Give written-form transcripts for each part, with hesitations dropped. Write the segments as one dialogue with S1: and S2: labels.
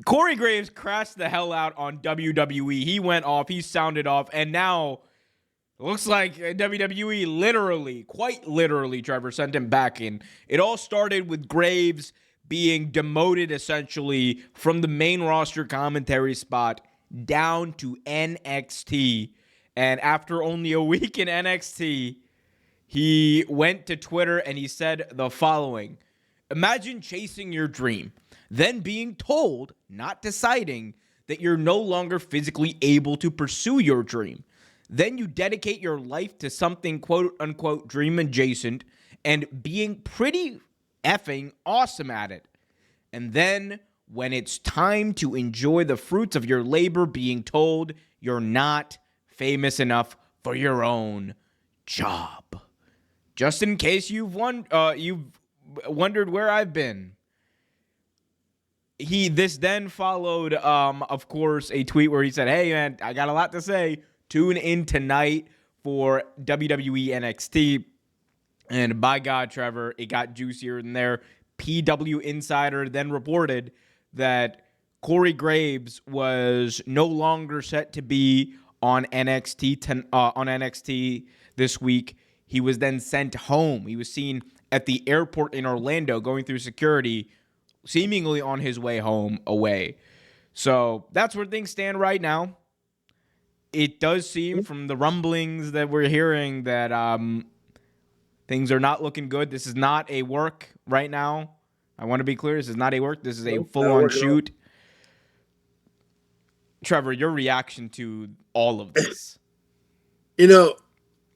S1: Corey Graves crashed the hell out on WWE. He went off. He sounded off. And now it looks like WWE literally, quite literally, Trevor, sent him back in. It all started with Graves being demoted essentially from the main roster commentary spot down to NXT. And after only a week in NXT, he went to Twitter and he said the following: imagine chasing your dream, then being told, not deciding, that you're no longer physically able to pursue your dream. Then you dedicate your life to something quote unquote dream adjacent and being pretty effing awesome at it. And then when it's time to enjoy the fruits of your labor, being told you're not famous enough for your own job. Just in case you've wondered where I've been. This then followed, of course, a tweet where he said, "Hey man, I got a lot to say. Tune in tonight for WWE NXT." And by God, Trevor, it got juicier than there. PW Insider then reported that Corey Graves was no longer set to be on NXT this week. He was then sent home. He was seen at the airport in Orlando going through security, seemingly on his way home away. So that's where things stand right now. It does seem from the rumblings that we're hearing that things are not looking good. This is not a work right now. I want to be clear. This is not a work. This is a full-on shoot. Trevor, your reaction to all of this?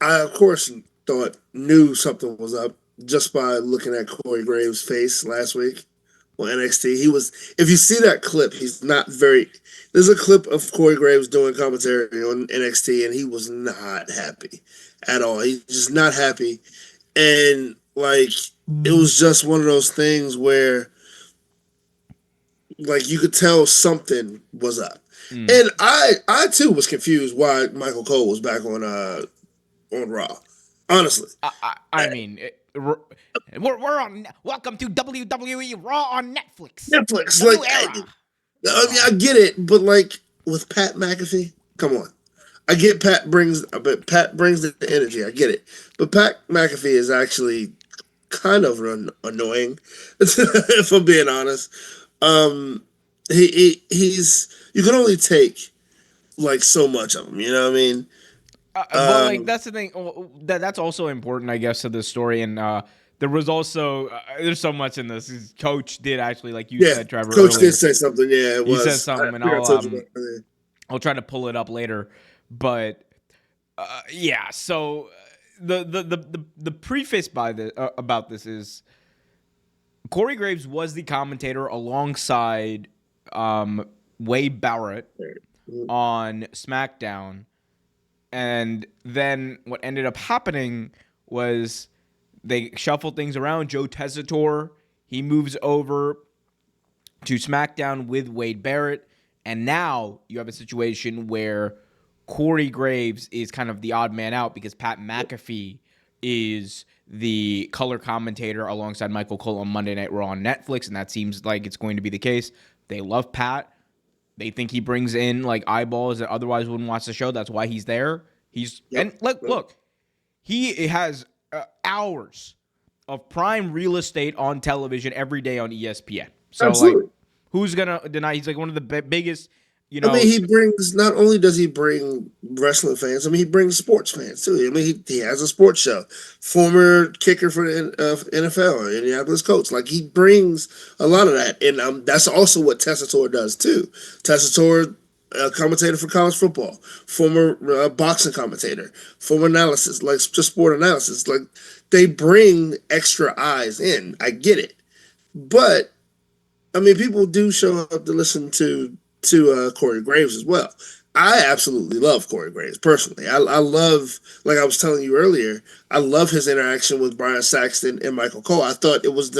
S2: I, of course, knew something was up just by looking at Corey Graves' face last week on NXT. If you see that clip, he's not very. There's a clip of Corey Graves doing commentary on NXT, and he was not happy at all. He's just not happy. And, it was just one of those things where, you could tell something was up. And I too was confused why Michael Cole was back on Raw. Honestly,
S1: I mean, we're on. Welcome to WWE Raw on Netflix.
S2: Netflix,
S1: I
S2: get it, but with Pat McAfee, come on. I get Pat brings the energy. I get it, but Pat McAfee is actually kind of annoying, if I'm being honest. He's you can only take so much of him. You know what I mean?
S1: But that's the thing. That's also important, I guess, to this story. And there was also there's so much in this. His coach did actually, like you said, Trevor.
S2: Coach
S1: earlier,
S2: did say something. Yeah,
S1: he said something, and I'll try to pull it up later. But yeah, so the preface by this about this is Corey Graves was the commentator alongside Wade Barrett on SmackDown. And then what ended up happening was they shuffled things around. Joe Tessitore, he moves over to SmackDown with Wade Barrett. And now you have a situation where Corey Graves is kind of the odd man out because Pat McAfee is the color commentator alongside Michael Cole on Monday Night Raw on Netflix. And that seems like it's going to be the case. They love Pat. They think he brings in eyeballs that otherwise wouldn't watch the show. That's why he's there. And look, he has hours of prime real estate on television every day on ESPN. So who's gonna deny? He's one of the biggest.
S2: He brings. Not only does he bring wrestling fans, he brings sports fans too. He has a sports show. Former kicker for the NFL, Indianapolis Colts. He brings a lot of that, and that's also what Tessitore does too. Tessitore, commentator for college football, former boxing commentator, former analysis, just sport analysis. They bring extra eyes in. I get it, but people do show up to listen to Corey Graves as well. I absolutely love Corey Graves personally. I love, like I was telling you earlier, I love his interaction with Brian Saxton and Michael Cole. I thought it was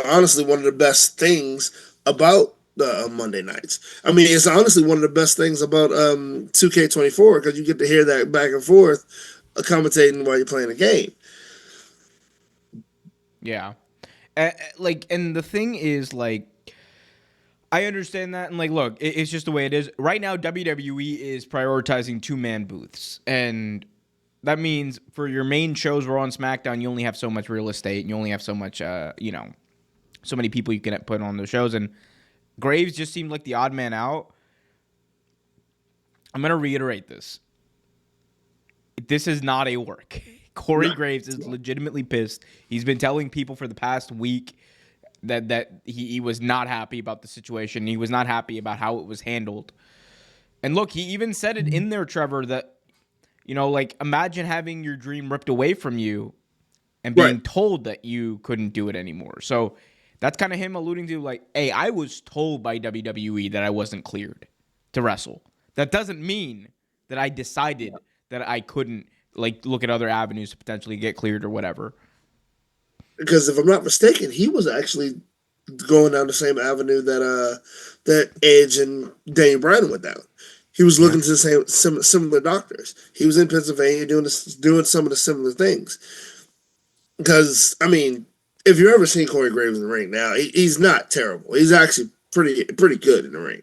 S2: honestly one of the best things about Monday nights. It's honestly one of the best things about 2K24 because you get to hear that back and forth commentating while you're playing a game.
S1: Yeah. And the thing is, I understand that, and like, look, it's just the way it is right now. WWE is prioritizing 2-man booths, and that means for your main shows, Raw and SmackDown, you only have so much real estate, and you only have so much, so many people you can put on the shows. And Graves just seemed like the odd man out. I'm gonna reiterate this: this is not a work. Corey
S2: No,
S1: Graves is legitimately pissed. He's been telling people for the past week that he was not happy about the situation. He was not happy about how it was handled. And look, he even said it in there, Trevor, that, like, imagine having your dream ripped away from you and
S2: right.
S1: being told that you couldn't do it anymore. So that's kind of him alluding to, like, hey, I was told by WWE that I wasn't cleared to wrestle. That doesn't mean that I decided that I couldn't, like, look at other avenues to potentially get cleared or whatever.
S2: Because if I'm not mistaken, he was actually going down the same avenue that Edge and Daniel Bryan went down. He was
S1: Yeah.
S2: looking to the similar doctors. He was in Pennsylvania doing some of the similar things. Because I mean, if you've ever seen Corey Graves in the ring now, he's not terrible. He's actually pretty good in the ring.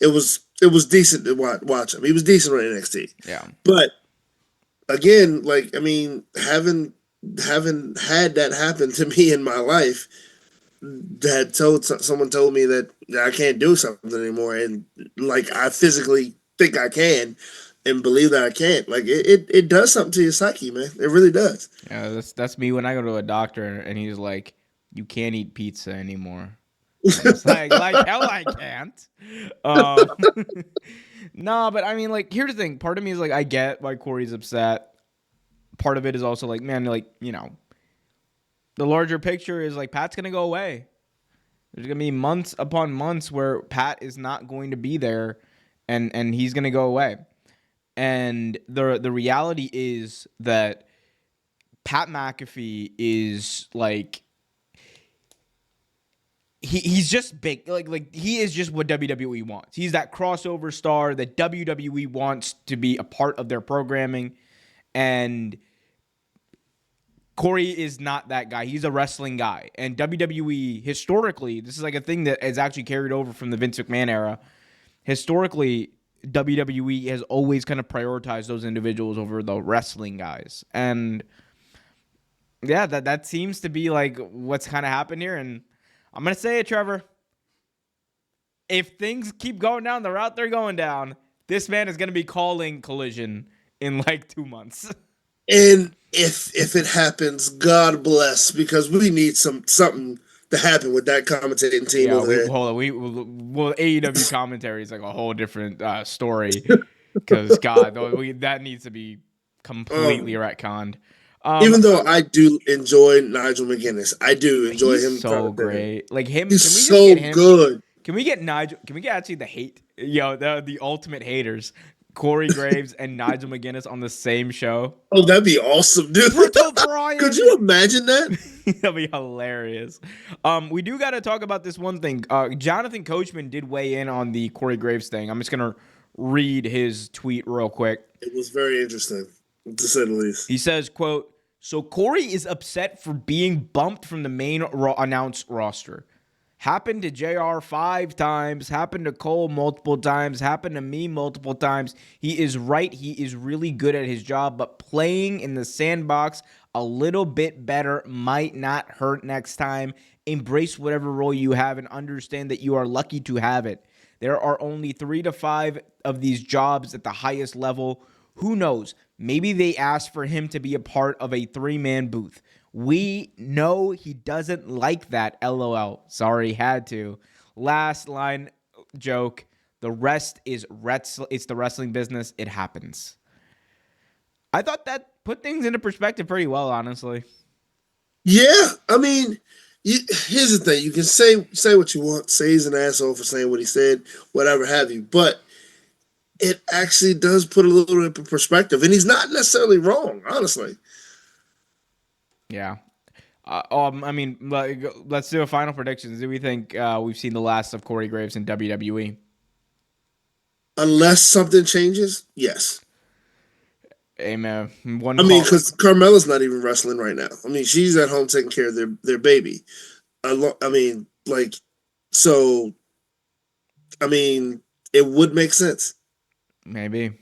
S2: It was decent to watch him. He was decent on NXT.
S1: Yeah.
S2: But again, like I mean, having had that happen to me in my life, that someone told me that I can't do something anymore, and like I physically think I can, and believe that I can't. Like it does something to your psyche, man. It really does.
S1: Yeah, that's me when I go to a doctor and he's like, "You can't eat pizza anymore." I'm just like hell, I can't. Um, no, but I mean, like, here's the thing. Part of me is like, I get why Corey's upset. Part of it is also like, man, like, the larger picture is like Pat's gonna go away. There's gonna be months upon months where Pat is not going to be there, and he's gonna go away. And the reality is that Pat McAfee is like he's just big. Like he is just what WWE wants. He's that crossover star that WWE wants to be a part of their programming. And Corey is not that guy. He's a wrestling guy. And WWE historically, this is like a thing that is actually carried over from the Vince McMahon era. Historically, WWE has always kind of prioritized those individuals over the wrestling guys. And yeah, that seems to be like what's kind of happened here. And I'm going to say it, Trevor. If things keep going down the route they're going down, this man is going to be calling Collision in like 2 months.
S2: And if it happens, God bless, because we need something to happen with that commentating team
S1: Yeah,
S2: over
S1: we
S2: there.
S1: hold on. Well, AEW commentary is like a whole different story because God, that needs to be completely
S2: Um,
S1: retconned.
S2: Even though I do enjoy Nigel McGuinness, I do enjoy
S1: He's
S2: him
S1: so
S2: commentating.
S1: great. Like him,
S2: He's
S1: can we just
S2: so
S1: get him?
S2: good.
S1: Can we get Nigel? Can we get actually the hate? The ultimate haters, Corey Graves and Nigel McGuinness on the same show.
S2: Oh, that'd be awesome, dude.
S1: Brittle
S2: Could
S1: Brian.
S2: you imagine that?
S1: That'd be hilarious. We do got to talk about this one thing. Jonathan Coachman did weigh in on the Corey Graves thing. I'm just gonna read his tweet real quick.
S2: It was very interesting, to say the least.
S1: He says, "Quote: So Corey is upset for being bumped from the main announced roster. Happened to JR 5 times, happened to Cole multiple times, happened to me multiple times. He is right. He is really good at his job, but playing in the sandbox a little bit better might not hurt next time. Embrace whatever role you have and understand that you are lucky to have it. There are only 3 to 5 of these jobs at the highest level. Who knows? Maybe they asked for him to be a part of a 3-man booth. We know he doesn't like that. LOL. Sorry, had to. Last line joke. The rest is it's the wrestling business. It happens." I thought that put things into perspective pretty well, honestly.
S2: Yeah, I mean, here's the thing: you can say what you want, say he's an asshole for saying what he said, whatever have you, but it actually does put a little bit of perspective, and he's not necessarily wrong, honestly.
S1: Yeah. I mean, let's do a final predictions. Do we think we've seen the last of Corey Graves in WWE?
S2: Unless something changes, yes.
S1: Amen. One
S2: I mean,
S1: call.
S2: because Carmella's not even wrestling right now. I mean, she's at home taking care of their baby. I mean, like, so I mean, it would make sense.
S1: Maybe.